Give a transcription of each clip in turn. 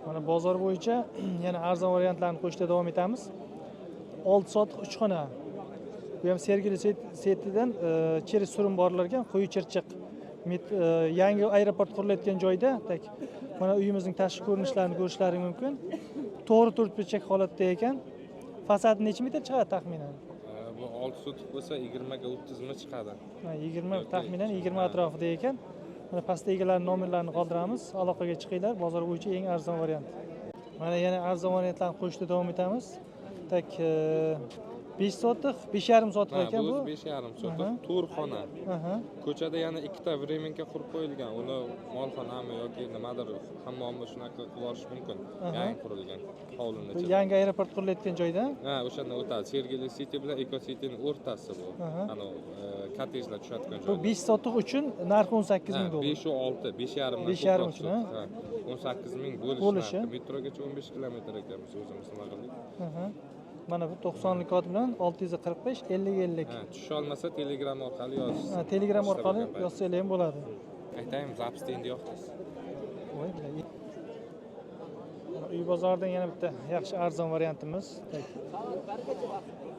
Mana bozor bo'yicha yana arzon variantlarni qo'shishda davom etamiz. 6 soatlik 3 xona. Bu ham Sergeli setidan cheri surim borlar ekan, quyi chirchiq. Yangi aeroport qurilayotgan joyda, mana uyimizning tashqi ko'rinishlarini ko'rishlaring mumkin. To'g'ri to'rtburchak holatda ekan. Fasadi necha metr chiqadi taxminan? Bu 6 sotix bo'lsa 20 ga 30 mi chiqadi. 20 taxminan 20 atrofida ekan. Mana pastda egalarning nomerlarini qoldiramiz. Aloqaga chiqinglar. Bozor bo'yicha eng arzon variant. Mana yana arzon variantlarni qo'shishda davom etamiz. 5 sotix, 5,5 sotix ekan bu. 5,5 sotix to'rt xona. Ko'chada yana ikkita vremenka qurib qo'yilgan. Uni molxonami yoki nimadir hammommi shunaqa qilib yuborish mumkin. Yangi qurilgan hovlini ichida. Yangi aeroport qurilayotgan joyda? Ha, o'shanda o'tadi. Sergeli City bilan Eco City'ning o'rtasi bu. Ana kottejlar tushadigan joy. Bu 5 sotix uchun narxi 18 ming dollar. 5 u 6, 5,5 5,5 uchun, ha? 18 ming bo'lishi. Metrogacha 15 kilometr ekan biz o'zimiz nima qildik. Mana bu 90lik kod bilan 645 50 50. Tusha olmasa Telegram orqali yozasiz. Telegram orqali yozsangiz ham bo'ladi. Aytaymi, zapsda endi yo'qsiz. Uy bozoridan yana bitta yaxshi arzon variantimiz.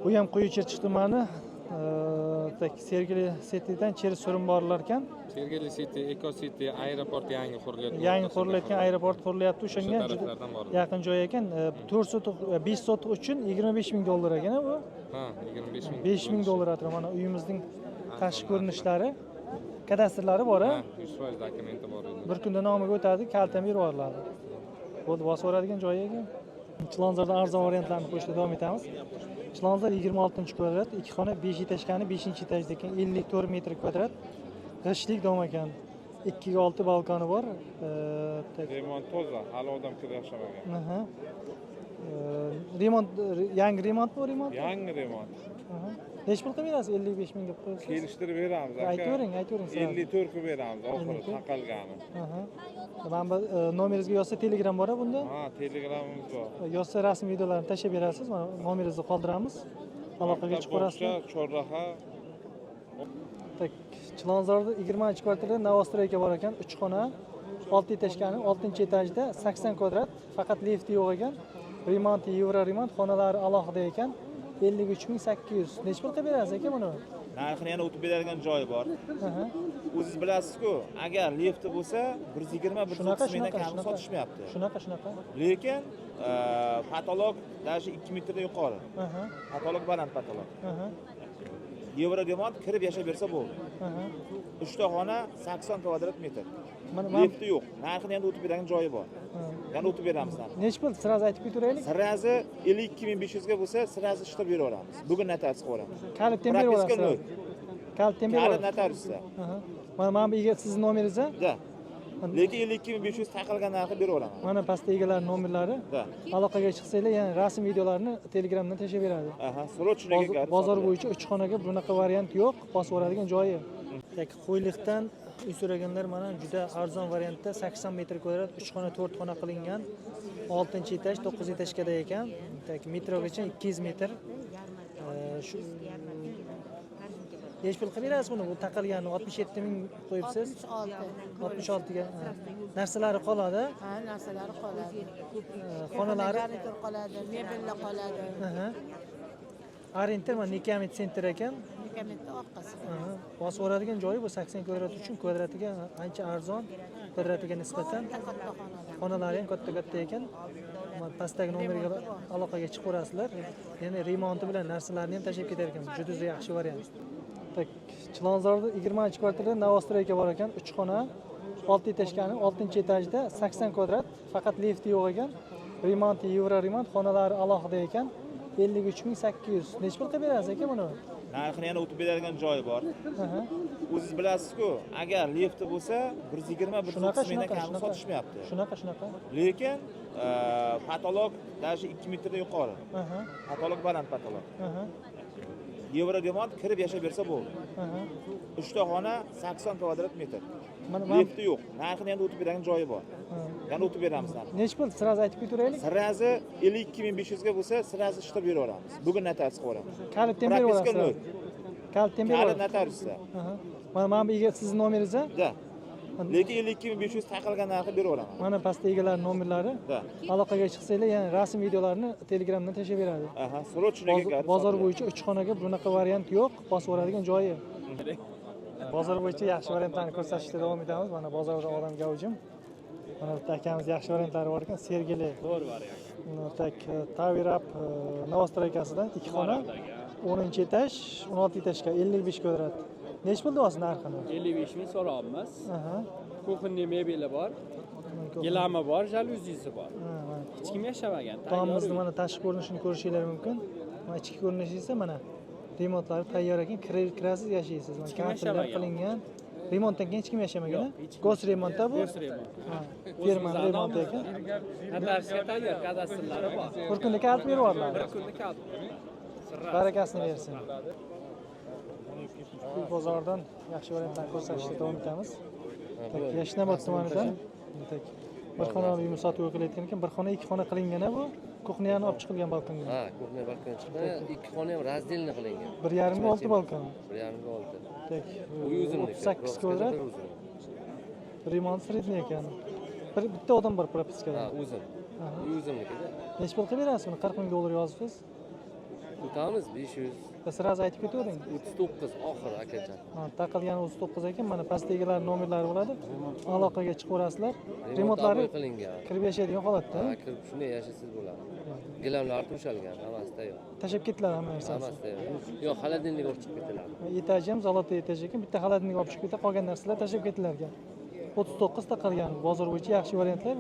Bu ham Quyi Chirchiq tumani, Sergeli Citydan cheri surim borlar ekan. Sergeli City, Eco City aeroport yangi qurilyapti. Yangi qurilayotgan aeroport qurilyapti. O'shanga yaqin joy ekan. 4 sotix, 5 sotix uchun 25 ming dollar ekan bu. Ha, 25 ming. 5 ming dollar atrof. Mana uyimizning tashqi ko'rinishlari, kadastrlari bor, ha? 100% dokumenti bor edi. Bir kunda nomiga o'tadi, kaltam berib yuboriladi. Bo'ldi, bosib o'radigan joyi ekan. Chilonzorda arzon variantlarni qo'shishda davom etamiz. Chilonzor 26-kvadrat, 2 xona, 5 etajkani, 5-etajda ekan 54 metr kvadrat. G'ishlik dom ekan. 2 ga 6 balkoni bor. Remont toza, hali odam kirib yashamagan. Remont, yangi remontmi bu remont? Yangi remont. Necha pul qilmaysiz? 55 ming deb qo'yasiz. Kelishtirib beramiz aka. Aytavering. 54 qilib beramiz, oxiri taqalgani. Mana bu nomeringizga yozsa Telegram bor bunda? Ha, Telegramimiz bor. Yozsa rasm videolarni tashlab berasiz. Mana nomeringizni qoldiramiz. Aloqaga chiqib ko'rasizlar. Chorraha. Chilonzorda 20-kvartirada Novostroyka bor ekan, 3 xona, 6 etajkani, 6-etajda 80 kvadrat, faqat lifti yo'q ekan. Remont, Yevro remont, xonalari alohida ekan. 53.800. Necha pul qilib berasiz aka buni? Narxini yana o'tib beradigan joyi bor. O'zingiz bilasiz-ku, agar lifti bo'lsa 120-130 mingdan kam sotishmayapti. Shunaqa. Lekin patolog даже 2 metrdan yuqori. Patolog baland patolog. Yevro remont kirib yashab bersa bo'ldi. 3 ta xona 80 kvadrat metr. Lifti yo'q. Narxini endi o'tib beradigan joyi bor. Yana o'tib beramiz narxini. Necha pul? Sirazi aytib ko'raylik. Sirazi 52.500 ga bo'lsa, sirazi ishlab berib yuboramiz. Bugun notarius qo'yamiz. Kalitdan berib yuborasiz. Kalitdan berib Kalit notariusda. Mana bu sizning nomeringiz-a? Da. Lekin 52.500 taqilgan narxi berib yuboraman. Mana pastda egalar nomerlari. Aloqaga chiqsanglar, yana rasm videolarni Telegramdan tashlab beradi. Srochniga bozor bo'yicha 3 xonaga bunaqa variant yo'q, bosib o'radigan joyi. Qo'yliqdan uy so'raganlar mana juda arzon variantda 80 metr kvadrat, 3 xona, 4 xona qilingan. 6-etaj, 9-etajkada ekan. Metrogacha 200 metr. Shu necha pul qilib berasiz buni? Bu taqilganini 67 ming qo'yibsiz. 66 ga. Narsalari qoladi. Ha, narsalari qoladi. Xonalari qoladi, mebellar qoladi. Arenter mana Nikamet center ekan. Nikametning orqasi. Bosib o'radigan joyi bu 80 kvadrat uchun kvadratiga ancha arzon, kvadratiga nisbatan. Xonalari ham katta ekan. Pastdagi nomerga aloqaga chiqib ko'rasizlar. Yana remonti bilan narsalarni ham tashlab ketar ekan. Juda yaxshi variant. Chilonzorda 20-kvartirada Novostroyka bor ekan, 3 xona, 6 etajkani, 6-etajda 80 kvadrat, faqat lifti yo'q ekan. Remont, Yevro remont, xonalari alohida ekan. 53.800. Necha pul qilib berasiz aka buni? Narxini yana o'tib beradigan joyi bor. O'zingiz bilasiz-ku, agar lifti bo'lsa 120-130 mingdan kam sotishmayapti. Shunaqa. Lekin patolog даже 2 metrdan yuqori. Patolog baland patolog. Yevro remont kirib yashab bersa bo'ldi. 3 ta xona 80 kvadrat metr. Lifti yo'q. Narxini endi o'tib beradigan joyi bor. Yana o'tib beramiz narxini. Necha pul? Sirazi aytib ko'raylik. Sirazi 52.500 ga bo'lsa, sirazi ishlab berib yuboramiz. Bugun notarius qo'yamiz. Kalitdan berib yuborasiz. Kalitdan berib Kalit notariusda. Mana bu sizning nomeringiz-a? Da. lekin 52.500 taqilgan narxi berib yuboraman. Mana pastda egalar nomerlari. Da. Aloqaga chiqsanglar, yana rasm videolarini Telegramdan tashlab beradi. Aha, srochniga Bozor bo'yicha 3 xonaga bunaqa variant yo'q, bosib yuboradigan joyi. Bozor bo'yicha yaxshi variantlarni ko'rsatishda davom etamiz. Mana bozorda odam gavjum. Mana bitta akamiz yaxshi variantlari bor ekan, Sergeli. To'g'ri variant. Tak Tower Up Novostroykasidan 2 xona, 10-etaj, 16 etajga 55 kvadrat. Nech pul deyapsiz narxini? 55 ming so'rayapmiz. Aha. Kuxonli mebeli bor, gilami bor, jaluzisi bor. Ha, Hech kim yashamagan. tomimizni mana tashqi ko'rinishini ko'rishingiz mumkin. Mana ichki ko'rinishi esa mana remontlari tayyor ekan, kirasiz yashaysiz. Mana kim kafelar yashamagan. qilingan. Remontdan keyin hech kim yashamagan. Yo'q, hech kim. Gos remontda bu. Go's remont. Ha, firma remonti ekan. Notariusga tayyor, kadastrlari bor. Bir kunda kalt berib Bir yuboradi. kunda kal. Barakasini bersin. Bu bozordan yaxshi variantlarni ko'rsatishda davom etamiz. Yashnobod tumanidan bir xonali uyni sotib qilayotgan ekan, bir xona 2 xona qilingan bu. Kuxniyani olib chiqilgan balkonga. Ha, kuxnya balkon chiqdi. Ikki xona ham razdelni qilingan. 1,5 ga 6 balkon. 1,5 ga 6. Tak. Uy uzunligi. 38 kvadrat. Remont sredniy ekan. Bitta odam bor propiskada. Ha, uzun. Uy uzunligida. Nech pul qilib berasiz uni? 40 ming dollar yozibsiz. Tutamiz 500. Sraz aytib ketavering. 39 oxir akajon. Ha, taqilgani 39 ekan. Mana pastdagilar nomerlari bo'ladi. Aloqaga chiqaverasizlar. Remontlari qilingan. kirib yashaydigan holatda. Ha, kirib shunday yashasangiz bo'ladi. Gilamlar to'shalgan, hammasi tayyor. Tashlab ketdilar hamma narsasi. Hammasi tayyor. Yo'q, xolodilnik olib chiqib ketiladi. Etaj ham zolotli etaj ekan. Bitta xalatning olib chiqib ketdi, qolgan narsalar tashlab ketdilar ekan. 39 taqilgan. Bozor bo'yicha yaxshi variantlar.